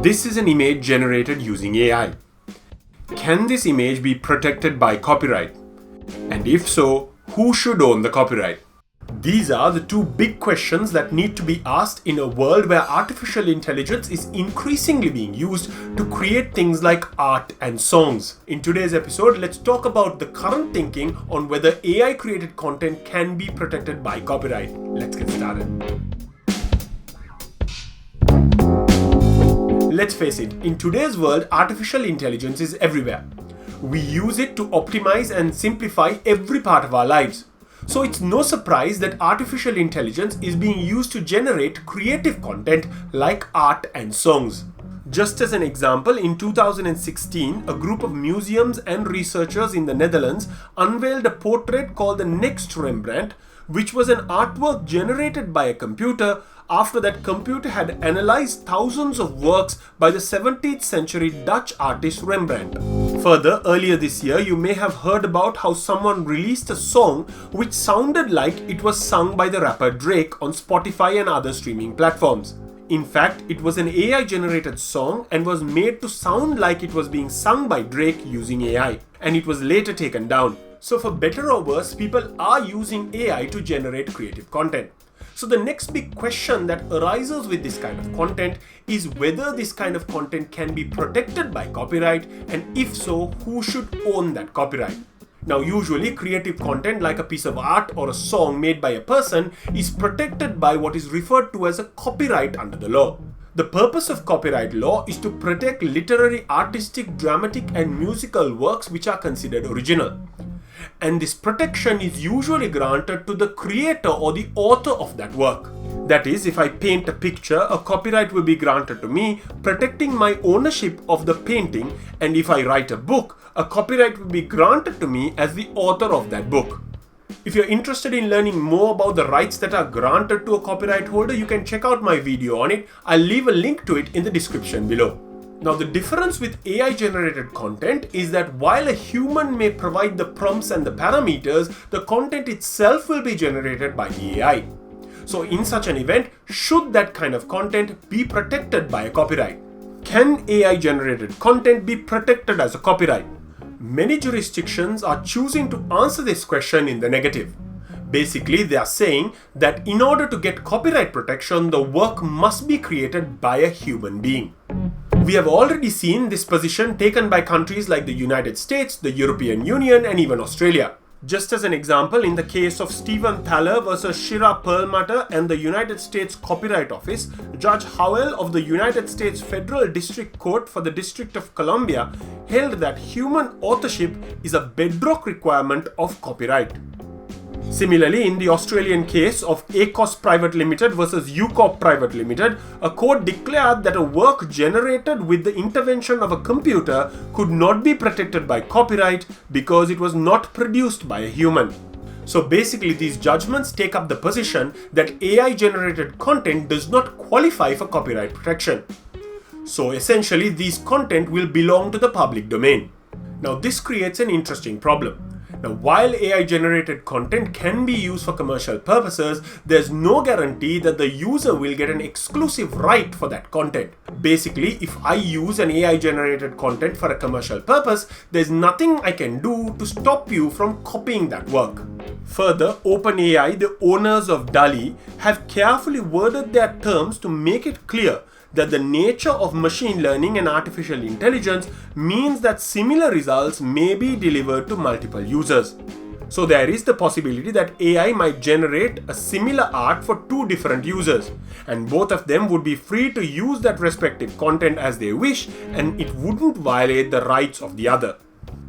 This is an image generated using AI. Can this image be protected by copyright? And if so, who should own the copyright? These are the two big questions that need to be asked in a world where artificial intelligence is increasingly being used to create things like art and songs. In today's episode, let's talk about the current thinking on whether AI created content can be protected by copyright. Let's get started. Let's face it, in today's world, artificial intelligence is everywhere. We use it to optimize and simplify every part of our lives. So it's no surprise that artificial intelligence is being used to generate creative content like art and songs. Just as an example, in 2016, a group of museums and researchers in the Netherlands unveiled a portrait called the Next Rembrandt, which was an artwork generated by a computer after that computer had analyzed thousands of works by the 17th century Dutch artist Rembrandt. Further, earlier this year, you may have heard about how someone released a song which sounded like it was sung by the rapper Drake on Spotify and other streaming platforms. In fact, it was an AI-generated song and was made to sound like it was being sung by Drake using AI, and it was later taken down. So for better or worse, people are using AI to generate creative content. So the next big question that arises with this kind of content is whether this kind of content can be protected by copyright, and if so, who should own that copyright? Now, usually creative content like a piece of art or a song made by a person is protected by what is referred to as a copyright under the law. The purpose of copyright law is to protect literary, artistic, dramatic, and musical works which are considered original. And this protection is usually granted to the creator or the author of that work. That is, if I paint a picture, a copyright will be granted to me, protecting my ownership of the painting, and if I write a book, a copyright will be granted to me as the author of that book. If you're interested in learning more about the rights that are granted to a copyright holder, you can check out my video on it. I'll leave a link to it in the description below. Now, the difference with AI-generated content is that while a human may provide the prompts and the parameters, the content itself will be generated by the AI. So in such an event, should that kind of content be protected by a copyright? Can AI-generated content be protected as a copyright? Many jurisdictions are choosing to answer this question in the negative. Basically, they are saying that in order to get copyright protection, the work must be created by a human being. We have already seen this position taken by countries like the United States, the European Union, and even Australia. Just as an example, in the case of Stephen Thaler versus Shira Perlmutter and the United States Copyright Office, Judge Howell of the United States Federal District Court for the District of Columbia held that human authorship is a bedrock requirement of copyright. Similarly, in the Australian case of ACOS Private Limited versus UCorp Private Limited, a court declared that a work generated with the intervention of a computer could not be protected by copyright because it was not produced by a human. So basically, these judgments take up the position that AI-generated content does not qualify for copyright protection. So essentially, these content will belong to the public domain. Now, this creates an interesting problem. Now, while AI-generated content can be used for commercial purposes, there's no guarantee that the user will get an exclusive right for that content. Basically, if I use an AI-generated content for a commercial purpose, there's nothing I can do to stop you from copying that work. Further, OpenAI, the owners of DALL-E, have carefully worded their terms to make it clear that the nature of machine learning and artificial intelligence means that similar results may be delivered to multiple users. So there is the possibility that AI might generate a similar art for two different users, and both of them would be free to use that respective content as they wish, and it wouldn't violate the rights of the other.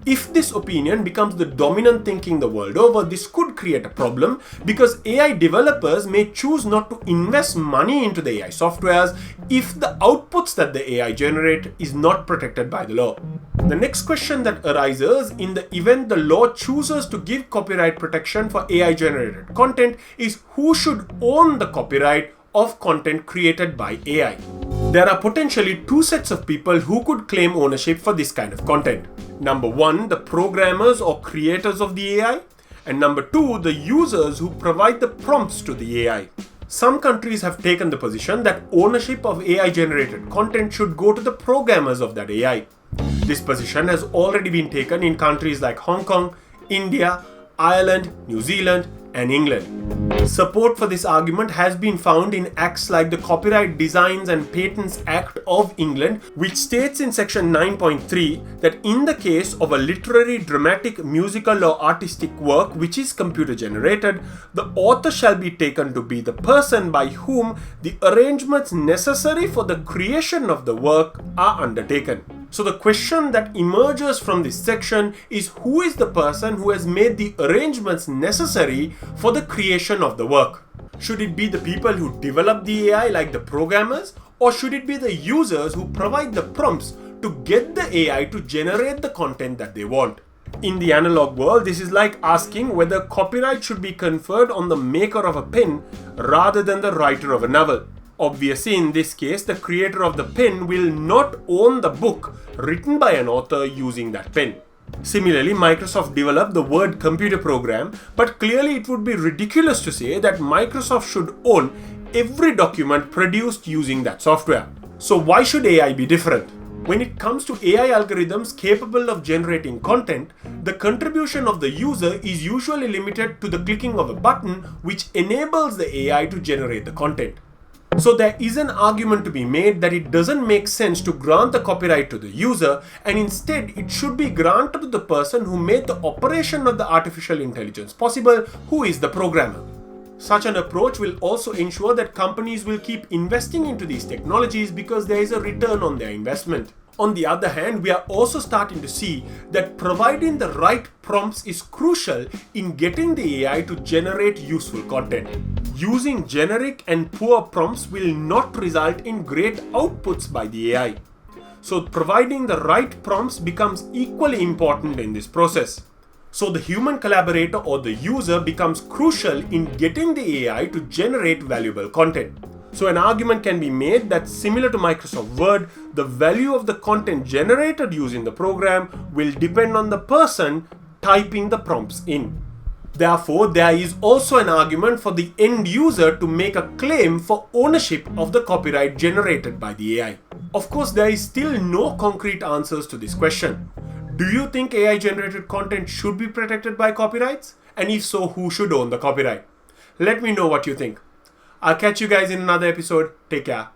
If this opinion becomes the dominant thinking the world over, this could create a problem because AI developers may choose not to invest money into the AI softwares if the outputs that the AI generate is not protected by the law. The next question that arises in the event the law chooses to give copyright protection for AI-generated content is who should own the copyright of content created by AI. There are potentially two sets of people who could claim ownership for this kind of content. Number one, the programmers or creators of the AI, and number two, the users who provide the prompts to the AI. Some countries have taken the position that ownership of AI generated content should go to the programmers of that AI. This position has already been taken in countries like Hong Kong, India, Ireland, New Zealand, and England. Support for this argument has been found in acts like the Copyright Designs and Patents Act of England, which states in section 9.3 that in the case of a literary, dramatic, musical or artistic work which is computer generated, the author shall be taken to be the person by whom the arrangements necessary for the creation of the work are undertaken. So the question that emerges from this section is, who is the person who has made the arrangements necessary for the creation of the work? Should it be the people who develop the AI like the programmers, or should it be the users who provide the prompts to get the AI to generate the content that they want? In the analog world, this is like asking whether copyright should be conferred on the maker of a pen rather than the writer of a novel. Obviously, in this case, the creator of the pen will not own the book written by an author using that pen. Similarly, Microsoft developed the Word computer program, but clearly it would be ridiculous to say that Microsoft should own every document produced using that software. So why should AI be different? When it comes to AI algorithms capable of generating content, the contribution of the user is usually limited to the clicking of a button which enables the AI to generate the content. So there is an argument to be made that it doesn't make sense to grant the copyright to the user, and instead it should be granted to the person who made the operation of the artificial intelligence possible, who is the programmer. Such an approach will also ensure that companies will keep investing into these technologies because there is a return on their investment. On the other hand, we are also starting to see that providing the right prompts is crucial in getting the AI to generate useful content. Using generic and poor prompts will not result in great outputs by the AI. So providing the right prompts becomes equally important in this process. So the human collaborator or the user becomes crucial in getting the AI to generate valuable content. So an argument can be made that similar to Microsoft Word, the value of the content generated using the program will depend on the person typing the prompts in. Therefore, there is also an argument for the end user to make a claim for ownership of the copyright generated by the AI. Of course, there is still no concrete answers to this question. Do you think AI generated content should be protected by copyrights? And if so, who should own the copyright? Let me know what you think. I'll catch you guys in another episode. Take care.